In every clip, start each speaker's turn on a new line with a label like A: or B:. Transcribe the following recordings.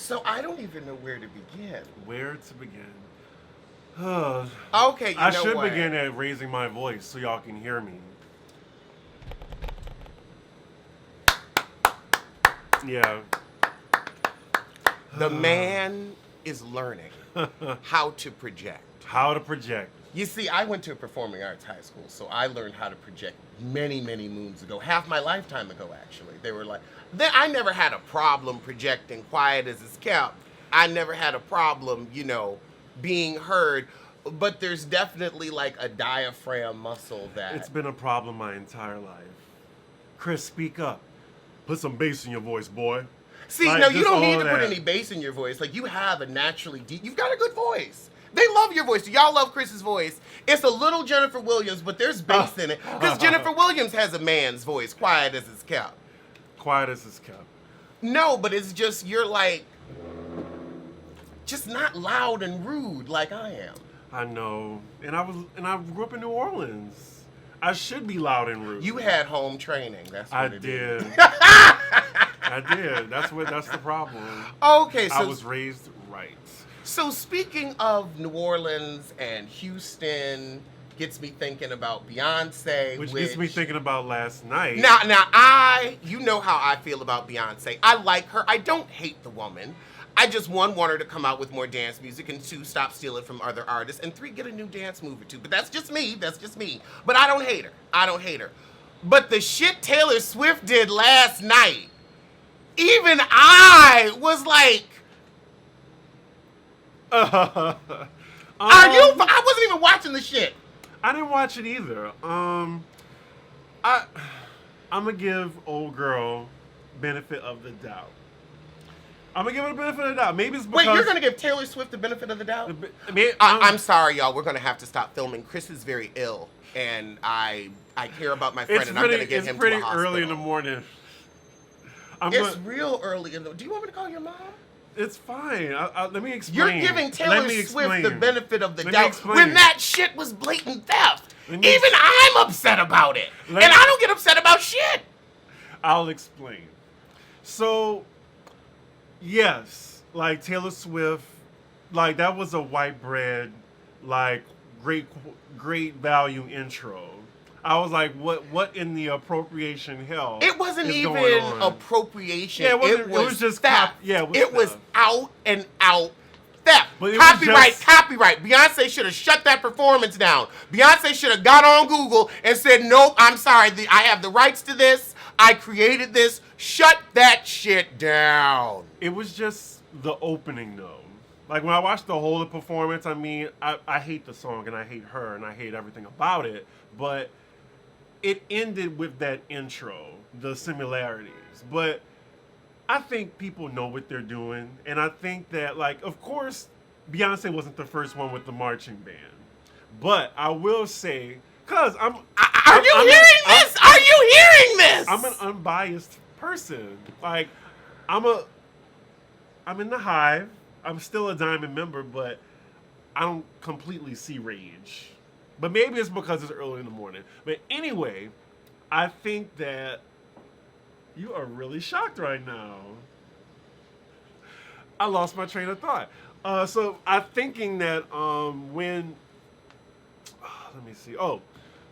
A: So I don't even know where to begin.
B: Where to begin?
A: Okay,
B: I should begin at raising my voice so y'all can hear me. Yeah.
A: The man is learning how to project.
B: How to project.
A: You see, I went to a performing arts high school, so I learned how to project many, many moons ago. Half my lifetime ago, actually. They were like, I never had a problem projecting quiet as it's kept. I never had a problem, being heard. But there's definitely like a diaphragm muscle that...
B: It's been a problem my entire life. Chris, speak up. Put some bass in your voice, boy.
A: See,
B: like,
A: no, you don't need to put any bass in your voice. Like, you have a naturally deep... You've got a good voice. They love your voice. Do y'all love Chris's voice? It's a little Jennifer Williams, but there's bass in it. Because Jennifer Williams has a man's voice, quiet as it's kept.
B: Quiet as it's kept.
A: No, but it's just, you're like... just not loud and rude like I am.
B: I know. And I grew up in New Orleans. I should be loud and rude.
A: You had home training. That's what
B: I
A: it
B: did.
A: is.
B: I did. That's the problem.
A: Okay, so
B: I was raised right.
A: So speaking of New Orleans and Houston, gets me thinking about Beyonce.
B: Which gets me thinking about last night.
A: Now, you know how I feel about Beyonce. I like her. I don't hate the woman. I just, one, want her to come out with more dance music, and two, stop stealing from other artists, and three, get a new dance move or two. But that's just me. That's just me. But I don't hate her. But the shit Taylor Swift did last night, even I was like, I wasn't even watching the shit.
B: I didn't watch it either. I'm gonna give old girl benefit of the doubt. I'm gonna give her the benefit of the doubt. Maybe it's because...
A: Wait, you're gonna give Taylor Swift the benefit of the doubt?
B: I'm
A: sorry, y'all. We're gonna have to stop filming. Chris is very ill, and I care about my friend, and I'm gonna get him to a hospital.
B: It's pretty early in the morning.
A: It's real early in the... Do you want me to call your mom?
B: It's fine. Let me explain.
A: You're giving Taylor Swift the benefit of the doubt when that shit was blatant theft. Even I'm upset about it. And I don't get upset about shit.
B: I'll explain. So, yes, like Taylor Swift, like that was a white bread, like great value intro. I was like, what in the appropriation hell?
A: It wasn't even appropriation.
B: Yeah, it was just
A: theft.
B: It
A: was out and out theft.
B: But
A: Copyright. Beyonce should have shut that performance down. Beyonce should have got on Google and said, nope, I'm sorry. I have the rights to this. I created this. Shut that shit down.
B: It was just the opening, though. Like, when I watched the whole performance, I mean, I hate the song, and I hate her, and I hate everything about it. But it ended with that intro, the similarities. But I think people know what they're doing. And I think that, like, of course, Beyonce wasn't the first one with the marching band. But I will say, because Are
A: you hearing this?
B: I'm an unbiased person. Like, I'm in the Hive. I'm still a Diamond member, but I don't completely see rage. But maybe it's because it's early in the morning. But anyway, I think that you are really shocked right now. I lost my train of thought. So I'm thinking that let me see. Oh,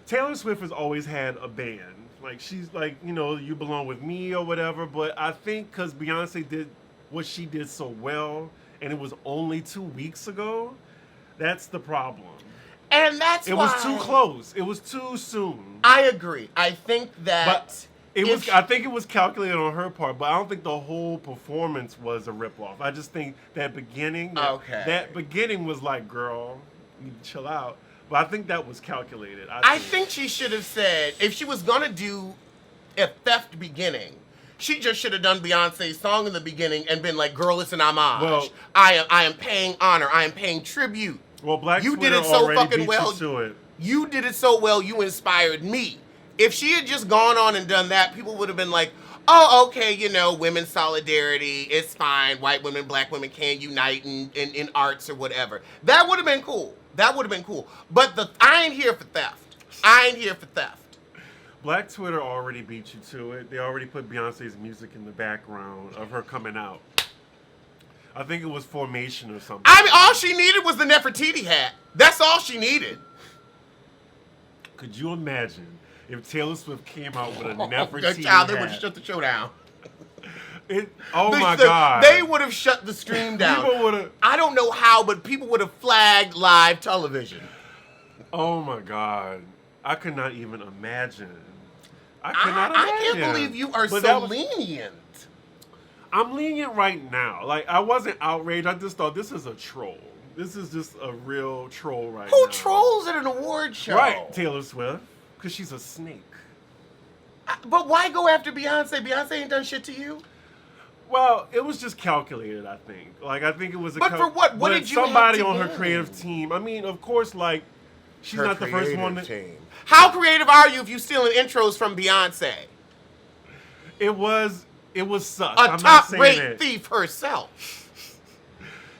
B: Taylor Swift has always had a band. Like, she's like, You Belong With Me or whatever. But I think because Beyonce did what she did so well, and it was only 2 weeks ago, that's the problem.
A: And that's
B: why... It was too close. It was too soon.
A: I agree. I think that...
B: I think it was calculated on her part, but I don't think the whole performance was a ripoff. I just think that beginning... That beginning was like, girl, you need to chill out. But I think that was calculated.
A: I think she should have said, if she was going to do a theft beginning, she just should have done Beyonce's song in the beginning and been like, girl, it's an homage. Well, I am paying honor. I am paying tribute.
B: Well, Black Twitter did it so fucking well.
A: You did it so well, you inspired me. If she had just gone on and done that, people would have been like, oh, okay, women's solidarity, it's fine. White women, black women can unite in arts or whatever. That would have been cool. But I ain't here for theft.
B: Black Twitter already beat you to it. They already put Beyonce's music in the background of her coming out. I think it was Formation or something.
A: I mean, all she needed was the Nefertiti hat. That's all she needed.
B: Could you imagine if Taylor Swift came out with a Nefertiti
A: Child, they
B: hat?
A: would have shut the show down.
B: God.
A: They would have shut the stream down.
B: People would have.
A: I don't know how, but people would have flagged live television.
B: Oh my God. I could not even imagine. I
A: can't believe you are so lenient.
B: I'm lenient right now. Like, I wasn't outraged. I just thought this is a troll. This is just a real troll right now.
A: Who trolls at an award show?
B: Right, Taylor Swift. Because she's a snake.
A: But why go after Beyonce? Beyonce ain't done shit to you.
B: Well, it was just calculated, I think. Like, I think it was a...
A: But for what? What did you
B: somebody
A: have to
B: on her
A: gain?
B: creative team. I mean, of course, like, she's
A: Her
B: not the first one to...
A: team. How creative are you if you stealing intros from Beyonce?
B: It was sus.
A: A top-rate thief herself.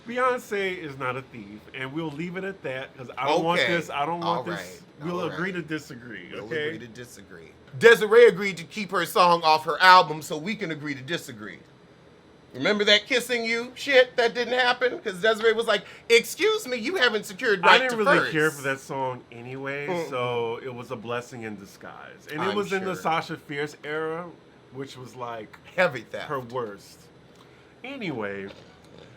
B: Beyonce is not a thief, and we'll leave it at that, because I don't want this. I don't want this. We'll agree to disagree, okay?
A: We'll agree to disagree. Desiree agreed to keep her song off her album so we can agree to disagree. Remember that Kissing You shit that didn't happen? Because Desiree was like, excuse me, you haven't secured right to
B: I didn't really
A: first.
B: care for that song anyway, so it was a blessing in disguise. And it was in the Sasha Fierce era, which was like
A: heavy theft.
B: Her worst. Anyway,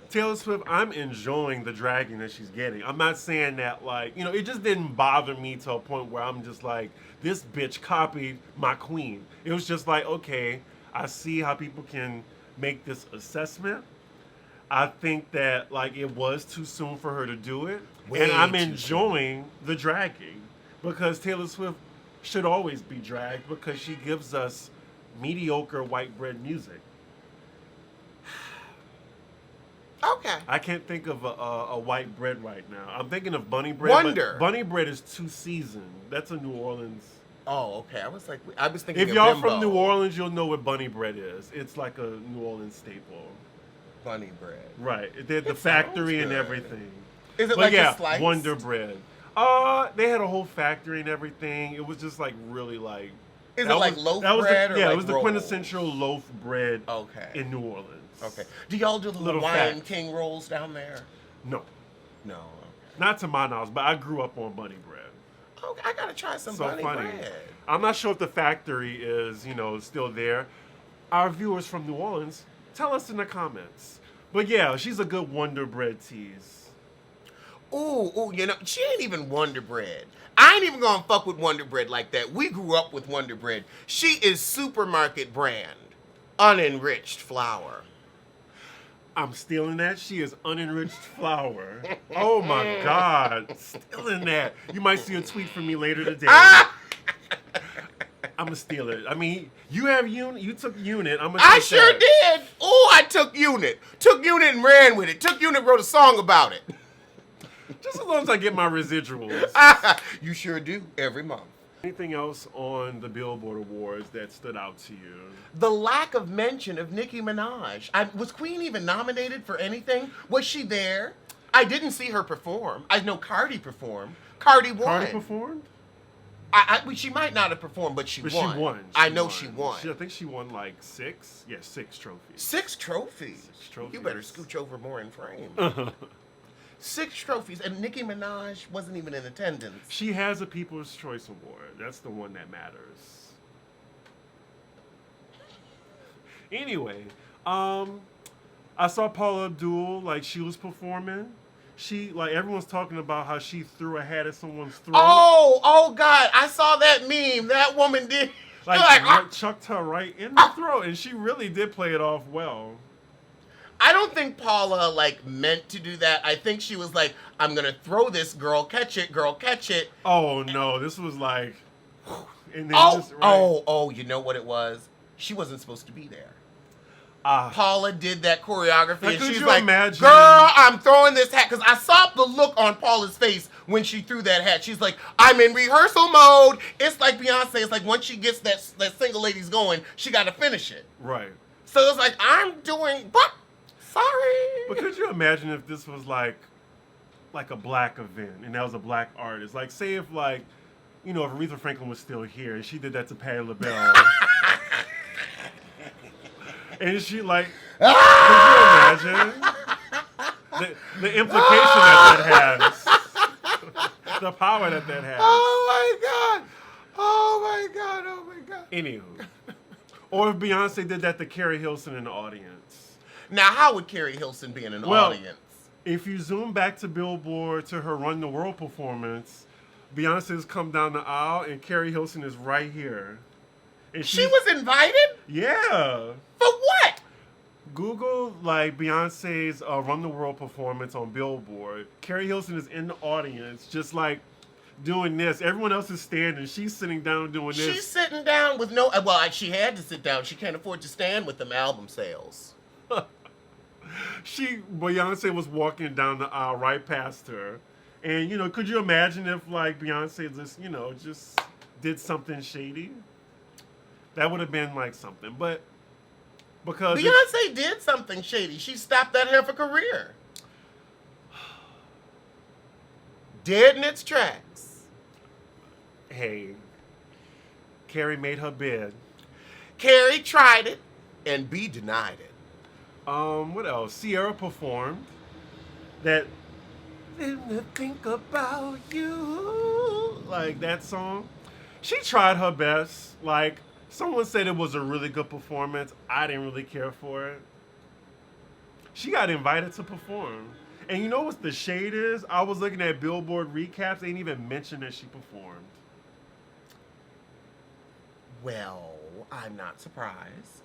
B: Taylor Swift, I'm enjoying the dragging that she's getting. I'm not saying that, like, it just didn't bother me to a point where I'm just like, this bitch copied my queen. It was just like, okay, I see how people can make this assessment. I think that, like, it was too soon for her to do it. And I'm enjoying the dragging because Taylor Swift should always be dragged because she gives us mediocre white bread music.
A: Okay.
B: I can't think of a white bread right now. I'm thinking of Bunny Bread.
A: Wonder.
B: Bunny Bread is too seasoned. That's a New Orleans.
A: Oh, okay. I was thinking.
B: If y'all from New Orleans, you'll know what Bunny Bread is. It's like a New Orleans staple.
A: Bunny Bread.
B: Right. They had the factory and everything.
A: Is it like a slice?
B: Wonder Bread. They had a whole factory and everything. It was just like really like.
A: Is it like loaf bread or
B: yeah,
A: like
B: it was the
A: rolls?
B: quintessential loaf bread.
A: Okay.
B: In New Orleans.
A: Okay. Do y'all do the Hawaiian King rolls down there?
B: No.
A: No. Okay.
B: Not to my knowledge, but I grew up on Bunny Bread.
A: Okay, I gotta try some Bunny Bread.
B: I'm not sure if the factory is, still there. Our viewers from New Orleans, tell us in the comments. But yeah, she's a good Wonder Bread tease.
A: Ooh, she ain't even Wonder Bread. I ain't even gonna fuck with Wonder Bread like that. We grew up with Wonder Bread. She is supermarket brand, unenriched flour.
B: I'm stealing that. She is unenriched flour. Oh my God. Stealing that. You might see a tweet from me later today. I'm going to steal it. I mean, you have Unit. You took Unit. I'm going to
A: I sure did. Oh, I took Unit. Took Unit and ran with it. Took Unit, wrote a song about it.
B: Just as long as I get my residuals.
A: You sure do. Every month.
B: Anything else on the Billboard Awards that stood out to you?
A: The lack of mention of Nicki Minaj. Was Queen even nominated for anything? Was she there? I didn't see her perform. I know Cardi performed. Cardi won.
B: Cardi performed?
A: She might not have performed, but she won.
B: She won.
A: I know she won.
B: I think she won like 6. Yeah, 6 trophies.
A: 6 trophies?
B: 6 trophies.
A: You better scooch over more in frame. 6 trophies, and Nicki Minaj wasn't even in attendance.
B: She has a People's Choice Award. That's the one that matters. Anyway, I saw Paula Abdul, like, she was performing. She, like, everyone's talking about how she threw a hat at someone's throat.
A: Oh, God, I saw that meme. That woman did.
B: Like chucked her right in the throat, and she really did play it off well.
A: I don't think Paula, like, meant to do that. I think she was like, I'm going to throw this, girl, catch it, girl, catch it.
B: Oh, no, this was like... And then
A: you know what it was? She wasn't supposed to be there. Paula did that choreography, and she's like,
B: imagine?
A: Girl, I'm throwing this hat. Because I saw the look on Paula's face when she threw that hat. She's like, I'm in rehearsal mode. It's like Beyonce. It's like once she gets that single ladies going, she got to finish it.
B: Right.
A: So it's like, I'm doing... Sorry.
B: But could you imagine if this was like a black event and that was a black artist? Like, say if, like, if Aretha Franklin was still here and she did that to Patti LaBelle. And she, like, could you imagine? the implication that has, the power that has.
A: Oh my God! Oh my God! Oh my God!
B: Anywho, or if Beyonce did that to Carrie Hilson in the audience.
A: Now, how would Carrie Hilson be in an audience?
B: If you zoom back to Billboard to her Run the World performance, Beyonce's come down the aisle and Carrie Hilson is right here. And
A: she was invited?
B: Yeah.
A: For what?
B: Google like Beyonce's Run the World performance on Billboard. Carrie Hilson is in the audience, just like doing this. Everyone else is standing. She's sitting down doing this.
A: She's sitting down with no. Well, she had to sit down. She can't afford to stand with them album sales.
B: Beyonce was walking down the aisle right past her, and could you imagine if like Beyonce just did something shady? That would have been like something, but because
A: Beyonce did something shady, she stopped that half a career. Dead in its tracks.
B: Hey, Carrie made her bed.
A: Carrie tried it, and B denied it.
B: What else? Sierra performed that. Let me think about you. Like that song. She tried her best. Like, someone said it was a really good performance. I didn't really care for it. She got invited to perform. And you know what the shade is? I was looking at Billboard recaps. They didn't even mention that she performed.
A: Well, I'm not surprised.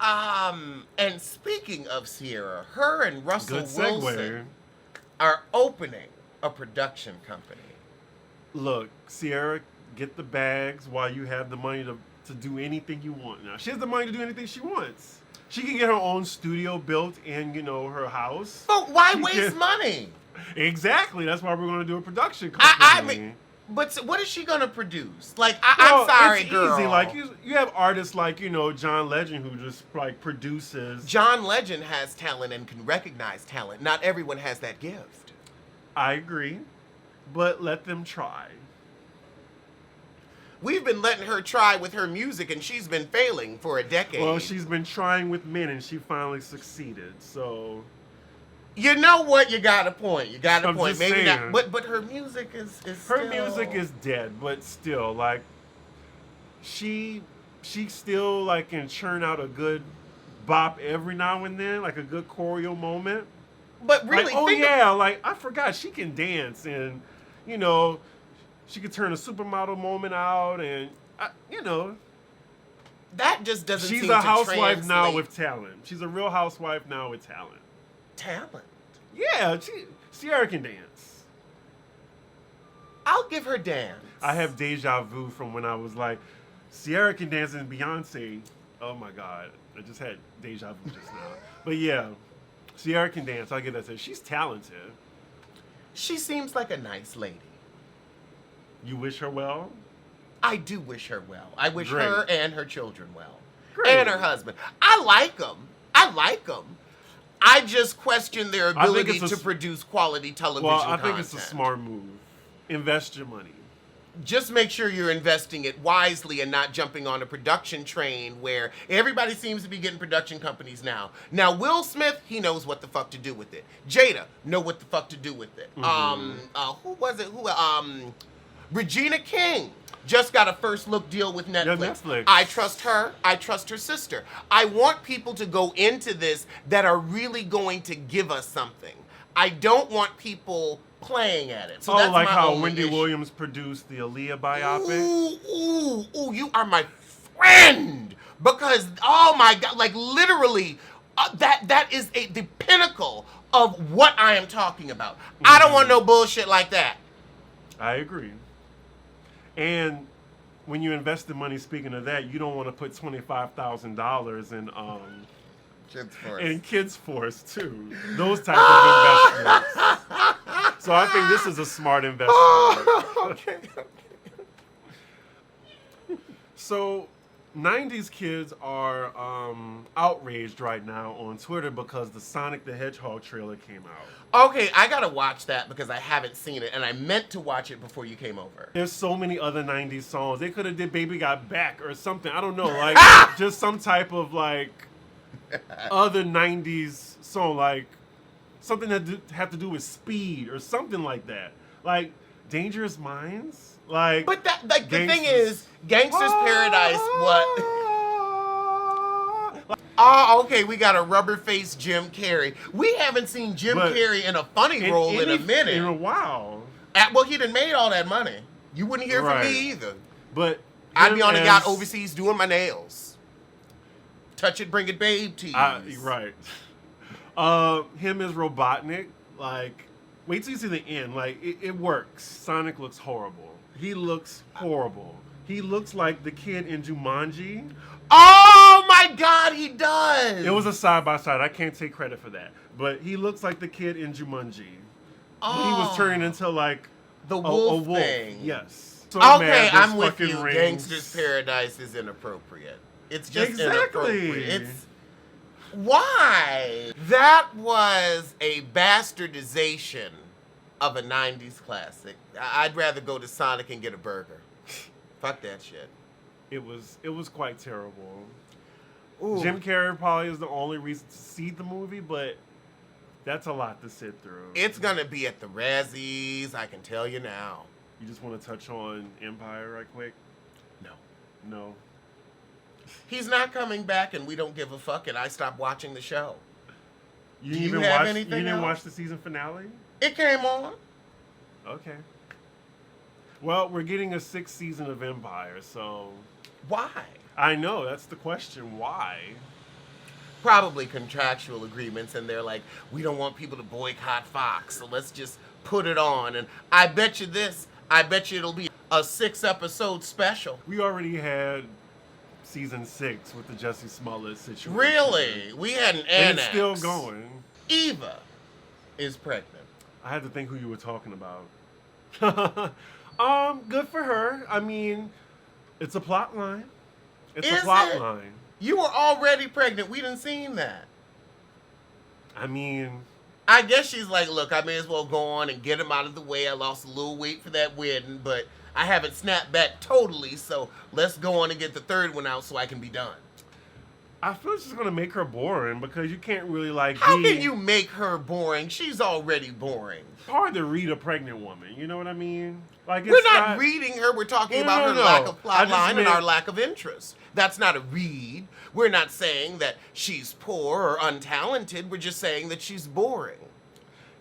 A: And speaking of Sierra, her and Russell Wilson are opening a production company.
B: Look, Sierra, get the bags while you have the money to do anything you want now. She has the money to do anything she wants. She can get her own studio built in, her house.
A: But why waste money?
B: Exactly. That's why we're going to do a production company.
A: But what is she gonna produce? Like, I'm sorry,
B: it's
A: girl.
B: Easy. Like you have artists like John Legend who just like produces.
A: John Legend has talent and can recognize talent. Not everyone has that gift.
B: I agree, but let them try.
A: We've been letting her try with her music, and she's been failing for a decade.
B: Well, she's been trying with men, and she finally succeeded. So.
A: You know what? You got a point. You got a point. Maybe
B: saying.
A: not. But her music is
B: her music is dead. But still, like she still like can churn out a good bop every now and then, like a good choreo moment.
A: But really,
B: like, like I forgot she can dance, and she could turn a supermodel moment out, and
A: that just doesn't.
B: She's
A: seem
B: a
A: to
B: housewife
A: translate.
B: now with talent. She's a real housewife now with talent.
A: Talent.
B: Yeah, Sierra can dance.
A: I'll give her dance.
B: I have deja vu from when I was like, Sierra can dance and Beyonce. Oh my God, I just had deja vu just now. But yeah, Sierra can dance. I'll give that to her. She's talented.
A: She seems like a nice lady.
B: You wish her well?
A: I do wish her well. I wish
B: Great.
A: her and her children well.
B: Great.
A: And her husband. I like them. I just question their ability to produce quality television content.
B: Well, I think it's a smart move. Invest your money.
A: Just make sure you're investing it wisely and not jumping on a production train where everybody seems to be getting production companies now. Now, Will Smith, he knows what the fuck to do with it. Jada, know what the fuck to do with it.
B: Mm-hmm.
A: Who was it? Regina King just got a first look deal with Netflix.
B: Yeah, Netflix.
A: I trust her. I trust her sister. I want people to go into this that are really going to give us something. I don't want people playing at it. So that's
B: like
A: my
B: how
A: only
B: Wendy
A: issue.
B: Williams produced the Aaliyah biopic?
A: Ooh, you are my friend. Because, oh my God, like literally, that is the pinnacle of what I am talking about. I don't want no bullshit like that.
B: I agree. And when you invest the money, speaking of that, you don't want to put $25,000 in Kids Force too. Those type of investments. So I think this is a smart investment.
A: Okay.
B: So 90s kids are outraged right now on Twitter because the Sonic the Hedgehog trailer came out.
A: Okay, I gotta watch that because I haven't seen it, and I meant to watch it before you came over.
B: There's so many other 90s songs. They could have did Baby Got Back or something. I don't know, like just some type of like other 90s song, like something that have to do with speed or something like that. Like Dangerous Minds. Like,
A: but that like the thing is, Gangster's Paradise. What? Oh, okay, we got a rubber-faced Jim Carrey. We haven't seen Jim Carrey in a funny role in a minute.
B: In a while.
A: Well, he done made all that money. You wouldn't hear from me either.
B: But
A: I'd be on a yacht overseas doing my nails. Touch it, bring it, babe, tease.
B: Right. Him as Robotnik, like, wait till you see the end. Like, it works. Sonic looks horrible. He looks horrible. He looks like the kid in Jumanji.
A: Oh my God, he does!
B: It was a side-by-side. I can't take credit for that. But he looks like the kid in Jumanji. Oh. He was turning into, like,
A: the wolf
B: wolf
A: thing.
B: Yes. So
A: okay, I'm with you.
B: Rings.
A: Gangster's Paradise is inappropriate. It's just inappropriate. Why? That was a bastardization of a 90s classic. I'd rather go to Sonic and get a burger. Fuck that shit.
B: It was quite terrible.
A: Ooh.
B: Jim Carrey probably is the only reason to see the movie, but that's a lot to sit through.
A: It's gonna be at the Razzies, I can tell you now.
B: You just want to touch on Empire right quick? No.
A: He's not coming back, and we don't give a fuck, and I stopped watching the show.
B: You didn't watch the season finale?
A: It came on.
B: Okay. Well, we're getting a 6th season of Empire, so...
A: Why?
B: I know, that's the question. Why?
A: Probably contractual agreements, and they're like, we don't want people to boycott Fox, so let's just put it on. And I bet you it'll be a 6-episode special.
B: We already had season 6 with the Jussie Smollett situation.
A: Really? We had an annex.
B: And it's still going.
A: Eva is pregnant.
B: I had to think who you were talking about. Good for her. I mean, it's a plot line. It's a plot line.
A: You were already pregnant. We didn't seen that.
B: I mean...
A: I guess she's like, look, I may as well go on and get him out of the way. I lost a little weight for that wedding, but I haven't snapped back totally, so let's go on and get the 3rd one out so I can be done.
B: I feel it's just going to make her boring because you can't really, like,
A: How can you make her boring? She's already boring.
B: Hard to read a pregnant woman, you know what I mean? Like,
A: we're not reading her. We're talking about her lack of plot line and our lack of interest. That's not a read. We're not saying that she's poor or untalented. We're just saying that she's boring.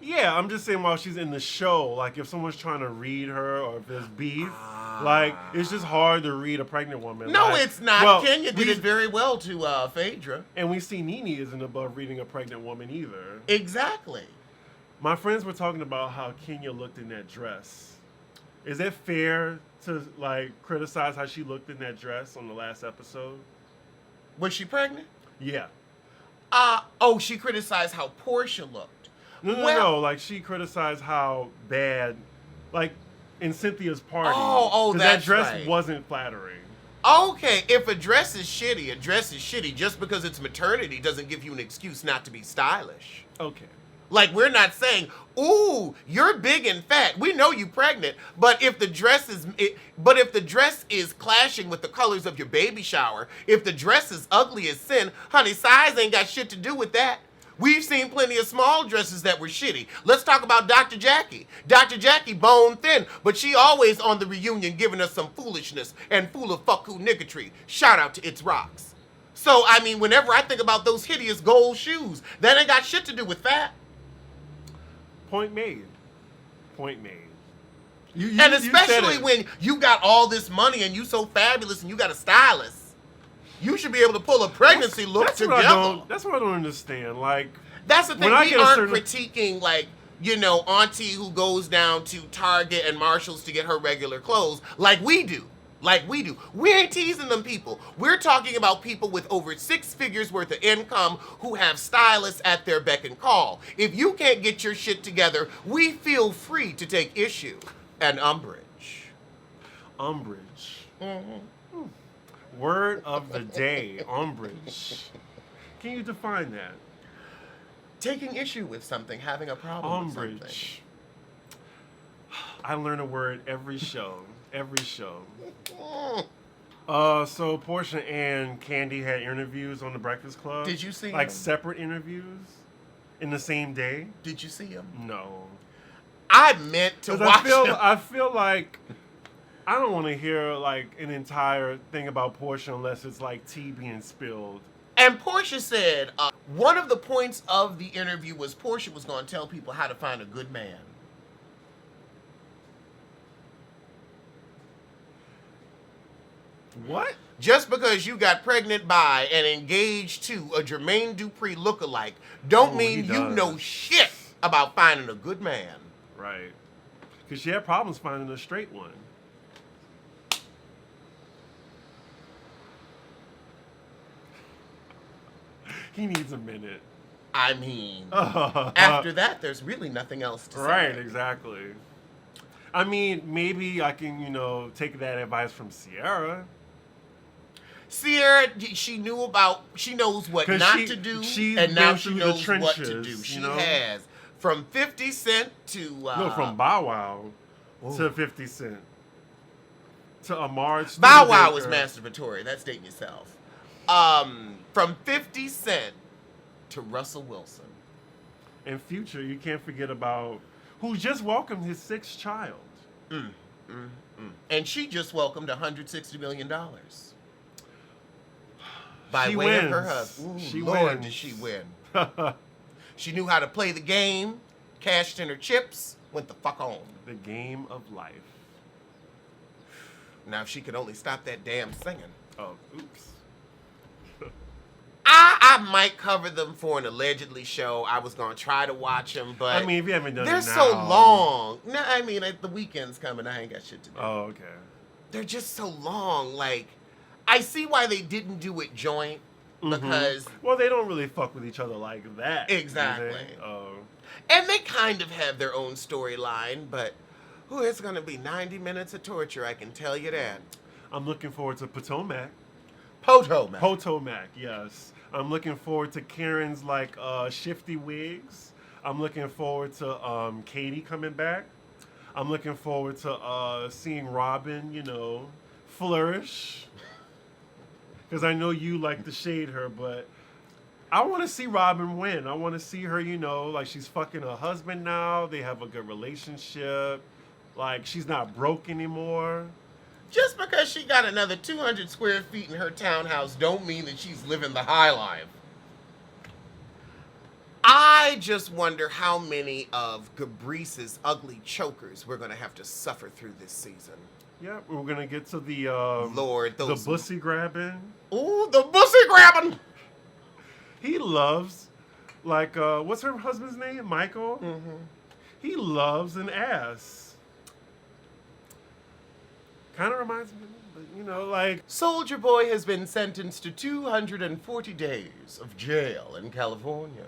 B: Yeah, I'm just saying while she's in the show, like if someone's trying to read her or if there's beef, like it's just hard to read a pregnant woman.
A: No,
B: like,
A: it's not. Well, Kenya did it very well to Phaedra.
B: And we see Nene isn't above reading a pregnant woman either.
A: Exactly.
B: My friends were talking about how Kenya looked in that dress. Is it fair to like criticize how she looked in that dress on the last episode?
A: Was she pregnant?
B: Yeah.
A: She criticized how Portia looked.
B: No. Like she criticized how bad, like in Cynthia's party.
A: That
B: dress wasn't flattering.
A: Okay, if a dress is shitty, a dress is shitty. Just because it's maternity doesn't give you an excuse not to be stylish.
B: Okay.
A: Like, we're not saying, ooh, you're big and fat. We know you pregnant, but if the dress is clashing with the colors of your baby shower, if the dress is ugly as sin, honey, size ain't got shit to do with that. We've seen plenty of small dresses that were shitty. Let's talk about Dr. Jackie. Dr. Jackie bone thin, but she always on the reunion giving us some foolishness and full of fuck who niggatry. Shout out to It's Rocks. So, I mean, whenever I think about those hideous gold shoes, that ain't got shit to do with fat.
B: Point made.
A: And especially when you got all this money and you so fabulous and you got a stylist. You should be able to pull a pregnancy look together.
B: That's what I don't understand. Like,
A: that's the thing. We aren't critiquing, like, you know, auntie who goes down to Target and Marshall's to get her regular clothes like we do. We ain't teasing them people. We're talking about people with over 6 figures worth of income who have stylists at their beck and call. If you can't get your shit together, we feel free to take issue and umbrage.
B: Mm-hmm. Word of the day, umbrage. Can you define that?
A: Taking issue with something, having a problem with something.
B: I learn a word every show. So Portia and Candy had interviews on the Breakfast Club.
A: Did you see
B: like
A: them?
B: Separate interviews? in the same day.
A: Did you see him?
B: No.
A: I meant to
B: 'Cause
A: watch him.
B: I feel like I don't want to hear like an entire thing about Portia unless it's like tea being spilled.
A: And Portia said one of the points of the interview was Portia was going to tell people how to find a good man.
B: What?
A: Just because you got pregnant by and engaged to a Jermaine Dupri lookalike don't mean you know shit about finding a good man.
B: Right. Because she had problems finding a straight one. He needs a minute.
A: I mean, after that, there's really nothing else to say.
B: Right, exactly. I mean, maybe I can, take that advice from Sierra.
A: Sierra, she knows what not to do, and now she knows what to do. She has. From 50 Cent to...
B: no, from Bow Wow to 50 Cent. To Amar.
A: Bow Wow was masturbatory. That's dating yourself. From 50 Cent to Russell Wilson.
B: And Future, you can't forget about... who just welcomed his 6th child.
A: And she just welcomed $160 million. By
B: she
A: way
B: wins.
A: of her husband. Ooh,
B: she
A: Lord,
B: wins.
A: did she win. She knew how to play the game, cashed in her chips, went the fuck home.
B: The game of life.
A: Now, if she could only stop that damn singing.
B: Oh, oops.
A: I might cover them for an allegedly show. I was going to try to watch them, but...
B: I mean, if you haven't done it now...
A: they're so long. No, I mean, the weekend's coming. I ain't got shit to do.
B: Oh, okay.
A: They're just so long. Like, I see why they didn't do it joint, because...
B: Well, they don't really fuck with each other like that.
A: Exactly.
B: Oh.
A: And they kind of have their own storyline, but... it's going to be 90 minutes of torture, I can tell you that.
B: I'm looking forward to Potomac.
A: Potomac,
B: yes. I'm looking forward to Karen's shifty wigs. I'm looking forward to Katie coming back. I'm looking forward to seeing Robin, flourish. Because I know you like to shade her, but I want to see Robin win. I want to see her, she's fucking her husband now. They have a good relationship. She's not broke anymore.
A: Just because she got another 200 square feet in her townhouse don't mean that she's living the high life. I just wonder how many of Gabrice's ugly chokers we're going to have to suffer through this season.
B: Yeah, we're going to get to the...
A: Lord, those...
B: the bussy grabbing.
A: Ooh, the bussy grabbing!
B: He loves, what's her husband's name? Michael?
A: Mm-hmm.
B: He loves an ass. Kind of reminds me, but
A: Soldier Boy has been sentenced to 240 days of jail in California.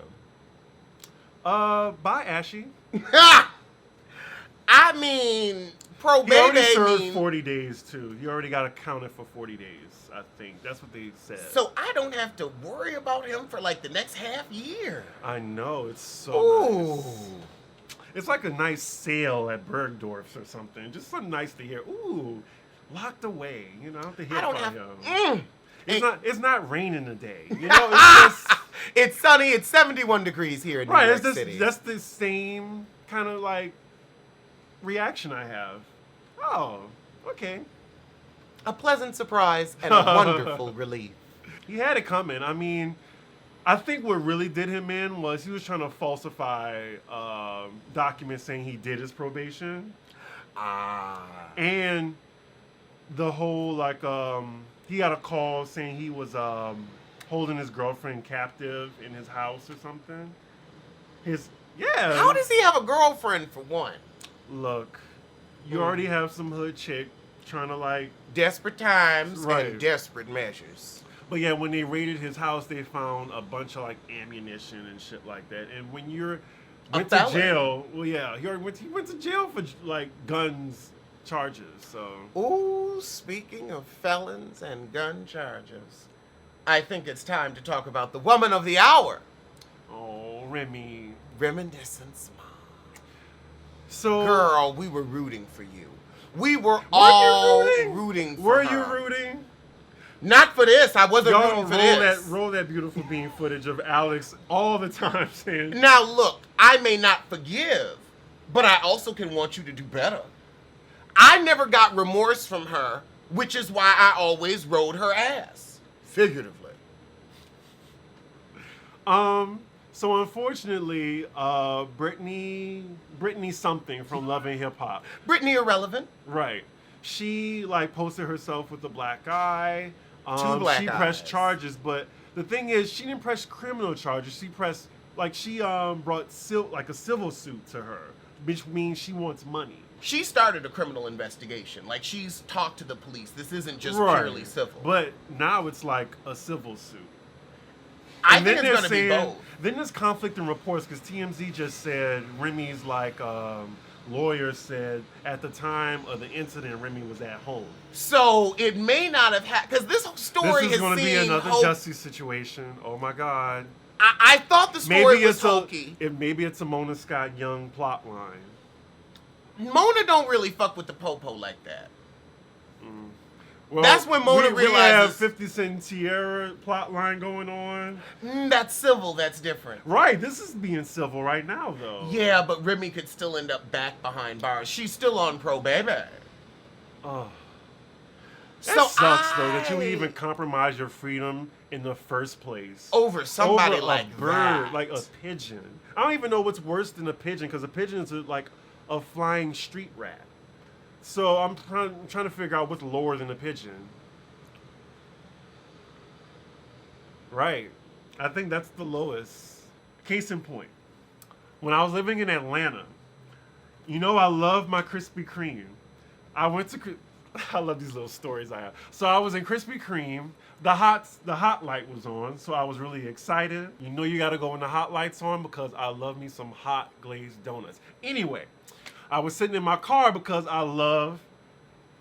B: Bye, Ashy.
A: I mean,
B: He already served
A: mean,
B: 40 days, too. He already got accounted for 40 days, I think. That's what they said.
A: So I don't have to worry about him for, the next half year.
B: I know. It's so nice.
A: Ooh.
B: It's like a nice sale at Bergdorf's or something. Just so nice to hear. Ooh, locked away. To hear from him. It's not raining today. It's just...
A: It's sunny. It's 71 degrees here in New York City.
B: That's the same kind of reaction I have. Oh, okay.
A: A pleasant surprise and a wonderful relief.
B: He had it coming. I mean, I think what really did him in was he was trying to falsify documents saying he did his probation. And the whole he got a call saying he was holding his girlfriend captive in his house or something. How
A: does he have a girlfriend for one?
B: Look, you already have some hood chick trying to
A: desperate times
B: Right.
A: and desperate measures.
B: But yeah, when they raided his house, they found a bunch of ammunition and shit like that. And when you went to jail, well, yeah, he went to jail for guns charges. So.
A: Ooh, speaking of felons and gun charges, I think it's time to talk about the woman of the hour.
B: Oh, Remy.
A: Reminiscence, Mom.
B: So,
A: girl, we were rooting for you. We were all rooting for her.
B: Were you rooting?
A: Not for this. I wasn't
B: Y'all
A: rooting for this.
B: roll that beautiful bean footage of Alex all the time saying.
A: Now look, I may not forgive, but I also can want you to do better. I never got remorse from her, which is why I always rode her ass. Figuratively.
B: So unfortunately, Brittany something from Love and Hip Hop.
A: Brittany Irrelevant.
B: Right. She like posted herself with a black eye.
A: Two black
B: she
A: eyes.
B: pressed charges, but the thing is, she didn't press criminal charges. She pressed she brought a civil suit to her, which means she wants money.
A: She started a criminal investigation. Like, she's talked to the police. This isn't just
B: Right.
A: purely civil.
B: But now it's like a civil suit.
A: I
B: And
A: think
B: then
A: it's
B: they're
A: going to be both.
B: Then there's conflict in reports because TMZ just said Remy's lawyer said at the time of the incident Remy was at home.
A: So it may not have had, because this story
B: This is going to be another justice situation. Oh my God.
A: I thought the story was hokey.
B: Maybe it's a Mona Scott Young plot line.
A: Mona don't really fuck with the popo like that.
B: Well,
A: that's when Mona
B: we have
A: realizes
B: 50 Cent Tierra plot line going on.
A: That's civil. That's different.
B: Right. This is being civil right now, though.
A: Yeah, but Remy could still end up back behind bars. She's still on pro, baby.
B: Oh.
A: So
B: That sucks, though, that you even compromise your freedom in the first place.
A: Over somebody
B: over
A: like
B: a bird,
A: that.
B: like a pigeon. I don't even know what's worse than a pigeon, because a pigeon is like a flying street rat. So I'm trying to figure out what's lower than a pigeon. Right. I think that's the lowest. Case in point. When I was living in Atlanta, you know I love my Krispy Kreme. I love these little stories I have. So I was in Krispy Kreme. The hot light was on, so I was really excited. You know you gotta go when the hot light's on because I love me some hot glazed donuts. Anyway, I was sitting in my car because I love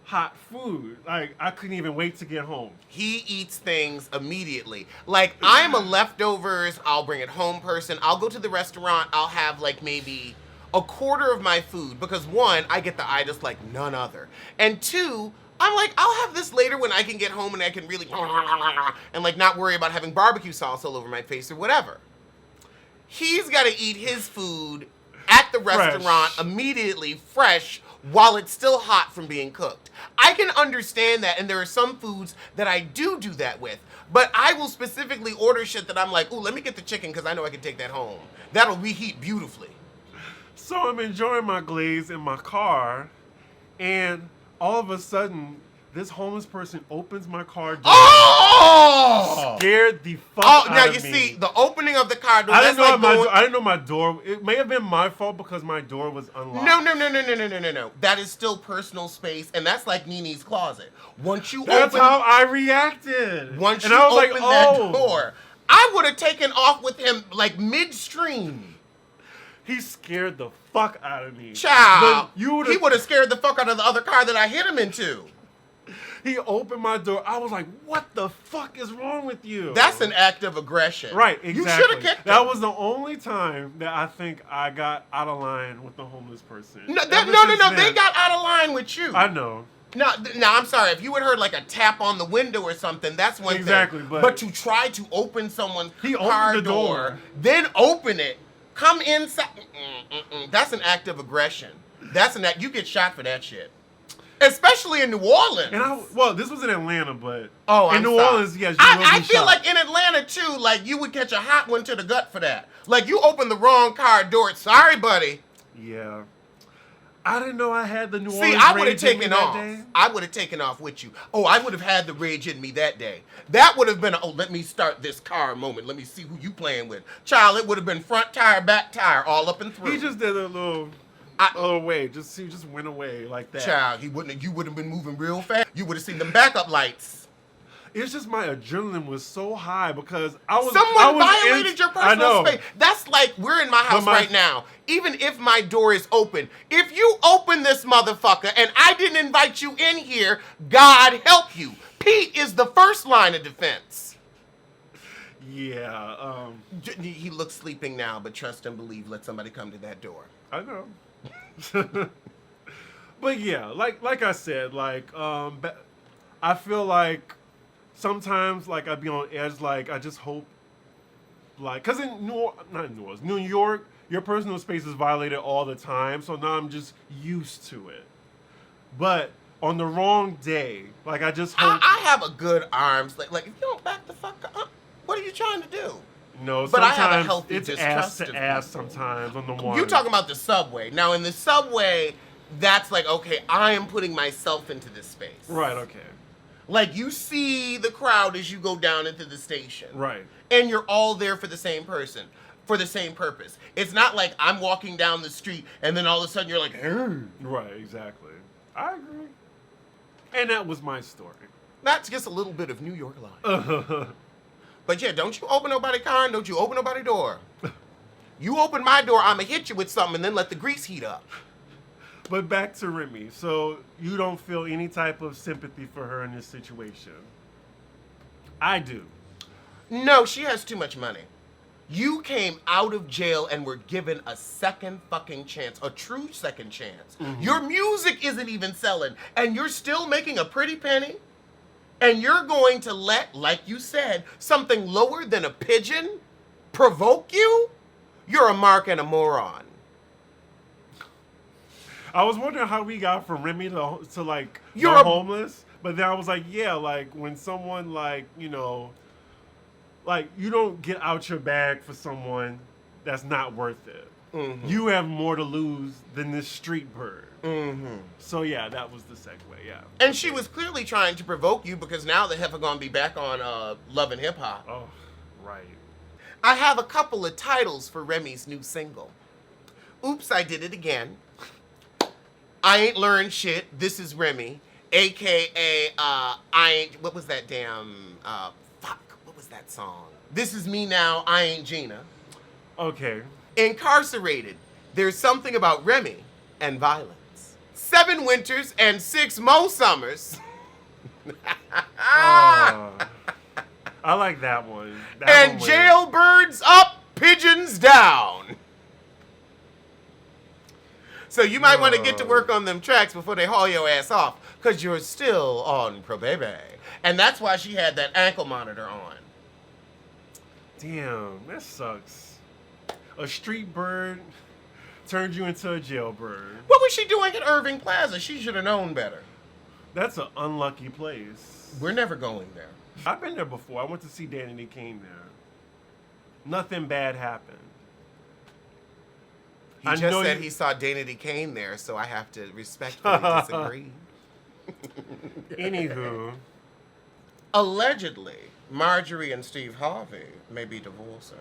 B: hot food. Like, I couldn't even wait to get home.
A: He eats things immediately. Like, I'm a leftovers, I'll bring it home person. I'll go to the restaurant, I'll have like maybe a quarter of my food because one, I get the itis like none other. And two, I'm like, I'll have this later when I can get home and I can really and like not worry about having barbecue sauce all over my face or whatever. He's got to eat his food at the restaurant immediately, fresh, while it's still hot from being cooked. I can understand that, and there are some foods that I do that with, but I will specifically order shit that I'm like, ooh, let me get the chicken because I know I can take that home. That'll reheat beautifully.
B: So I'm enjoying my glaze in my car, and all of a sudden, this homeless person opens my car door.
A: Oh!
B: Scared the fuck out of me.
A: Now you see, the opening of the car door,
B: I didn't know my door. It may have been my fault because my door was unlocked.
A: No. That is still personal space, and that's like Nene's closet.
B: That's how I reacted.
A: Once
B: and
A: you
B: I was
A: open that door, I would have taken off with him like midstream.
B: He scared the fuck out of me.
A: Child, he would have scared the fuck out of the other car that I hit him into.
B: He opened my door. I was like, what the fuck is wrong with you?
A: That's an act of aggression.
B: Right, exactly.
A: You should have kicked him.
B: That was the only time that I think I got out of line with the homeless person.
A: No. They got out of line with you.
B: I know.
A: No, I'm sorry. If you had heard like a tap on the window or something, that's one thing.
B: Exactly,
A: but to try to open someone's car
B: the
A: door, then open it, come inside, that's an act of aggression. That's an act. You get shot for that shit. Especially in New Orleans.
B: And this was in Atlanta, but
A: in
B: New Orleans, yes, you will be
A: I feel
B: shot.
A: like in Atlanta too, like you would catch a hot one to the gut for that. Like you opened the wrong car door. Sorry, buddy.
B: Yeah. I didn't know I had the New
A: See,
B: Orleans
A: I would have
B: rage in me
A: taken
B: that
A: off.
B: day.
A: I would have taken off with you. Oh, I would have had the rage in me that day. That would have been let me start this car moment. Let me see who you playing with. Child, it would have been front tire, back tire, all up and through.
B: He just did a little away. He just went away like that.
A: Child, you would have been moving real fast. You would have seen them backup lights.
B: It's just my adrenaline was so high because Someone
A: violated your personal space. That's like we're in my house right now. Even if my door is open, if you open this motherfucker and I didn't invite you in here, God help you. Pete is the first line of defense.
B: Yeah.
A: He looks sleeping now, but trust and believe. Let somebody come to that door.
B: I know. But yeah, like I said, I feel like sometimes like I'd be on edge. Like I just hope, like, cause in New York, your personal space is violated all the time. So now I'm just used to it. But on the wrong day, like I just hope.
A: I have a good arms. Like if you don't back the fuck up, what are you trying to do?
B: No,
A: but I have a
B: sometimes
A: healthy
B: it's
A: distrust
B: ass
A: of
B: to ass
A: people.
B: sometimes on the one.
A: You're talking about the subway. Now in the subway, that's like, okay, I am putting myself into this space.
B: Right, okay.
A: Like you see the crowd as you go down into the station.
B: Right.
A: And you're all there for the same person, for the same purpose. It's not like I'm walking down the street and then all of a sudden you're like, hey.
B: Right, exactly. I agree. And that was my story.
A: That's just a little bit of New York life. But yeah, don't you open nobody's car and don't you open nobody's door. You open my door, I'ma hit you with something and then let the grease heat up.
B: But back to Remy. So you don't feel any type of sympathy for her in this situation? I do.
A: No, she has too much money. You came out of jail and were given a second fucking chance, a true second chance. Mm-hmm. Your music isn't even selling, and you're still making a pretty penny? And you're going to let, like you said, something lower than a pigeon provoke you? You're a mark and a moron.
B: I was wondering how we got from Remy to like,
A: you're
B: homeless. But then I was like, yeah, like when someone like, you know, like you don't get out your bag for someone that's not worth it. Mm-hmm. You have more to lose than this street bird. Mm-hmm. So yeah, that was the segue, yeah.
A: And she was clearly trying to provoke you because now the heifer gonna be back on Love and Hip Hop.
B: Oh, right.
A: I have a couple of titles for Remy's new single. Oops, I Did It Again. I Ain't Learned Shit, This Is Remy. AKA, I Ain't, what was that damn, what was that song? This Is Me Now, I Ain't Gina.
B: Okay.
A: Incarcerated, There's Something About Remy and Violence. 7 winters and 6 more summers.
B: I like that one.
A: And jailbirds up, pigeons down. So you might want to get to work on them tracks before they haul your ass off, because you're still on probation. And that's why she had that ankle monitor on.
B: Damn, that sucks. A street bird turned you into a jailbird.
A: What was she doing at Irving Plaza? She should have known better.
B: That's an unlucky place.
A: We're never going there.
B: I've been there before. I went to see Danny Kane there. Nothing bad happened.
A: He just said he saw Danity Kane there, so I have to respectfully disagree.
B: Anywho.
A: Allegedly, Marjorie and Steve Harvey may be divorcing.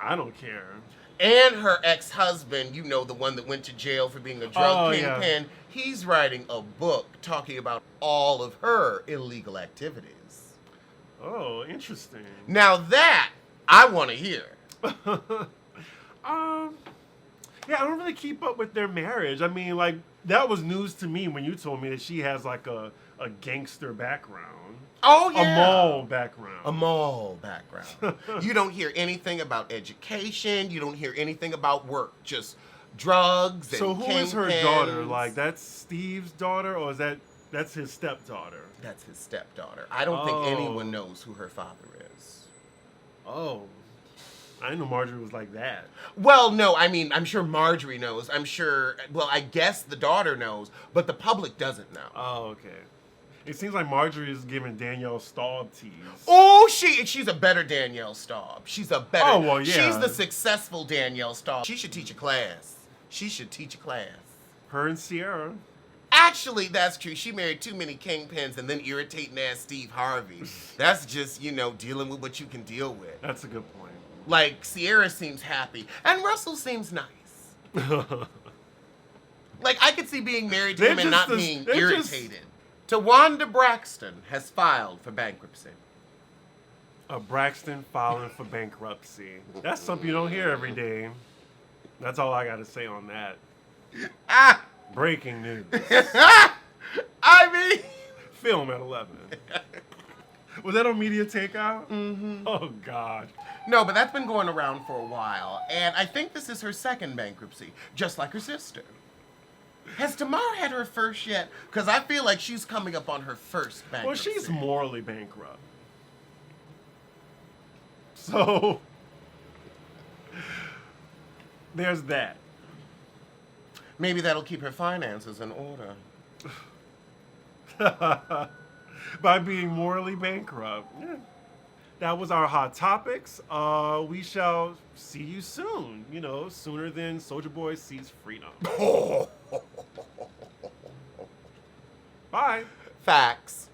B: I don't care.
A: And her ex-husband, you know, the one that went to jail for being a drug kingpin, he's writing a book talking about all of her illegal activities.
B: Oh, interesting.
A: Now that I want to hear.
B: Yeah, I don't really keep up with their marriage. I mean, like, that was news to me when you told me that she has, like, a gangster background.
A: Oh, yeah.
B: A mall background.
A: A mall background. You don't hear anything about education. You don't hear anything about work. Just drugs and
B: So who is her daughter? Like, that's Steve's daughter, or that's his stepdaughter?
A: That's his stepdaughter. I don't think anyone knows who her father is.
B: Oh. I didn't know Marjorie was like that.
A: Well, no, I mean, I'm sure Marjorie knows. I'm sure, well, I guess the daughter knows, but the public doesn't know.
B: Oh, okay. It seems like Marjorie is giving Danielle Staub tease.
A: Oh, she's a better Danielle Staub. She's a better.
B: Oh, well, yeah.
A: She's the successful Danielle Staub. She should teach a class.
B: Her and Sierra.
A: Actually, that's true. She married too many kingpins and then irritating ass Steve Harvey. That's just, dealing with what you can deal with.
B: That's a good point.
A: Like, Sierra seems happy, and Russell seems nice. Like, I could see being married to him and not being irritated. Tawanda Braxton has filed for bankruptcy.
B: Braxton filing for bankruptcy. That's something you don't hear every day. That's all I got to say on that. Breaking news.
A: I mean...
B: Film at 11. Was that on Media Takeout? Mm-hmm. Oh, God.
A: No, but that's been going around for a while. And I think this is her second bankruptcy, just like her sister. Has Tamar had her first yet? Because I feel like she's coming up on her first
B: Well,
A: bankruptcy.
B: she's morally bankrupt. So there's that.
A: Maybe that'll keep her finances in order.
B: By being morally bankrupt. Yeah. That was our hot topics. We shall see you soon. You know, sooner than Soulja Boy sees freedom. Bye.
A: Facts.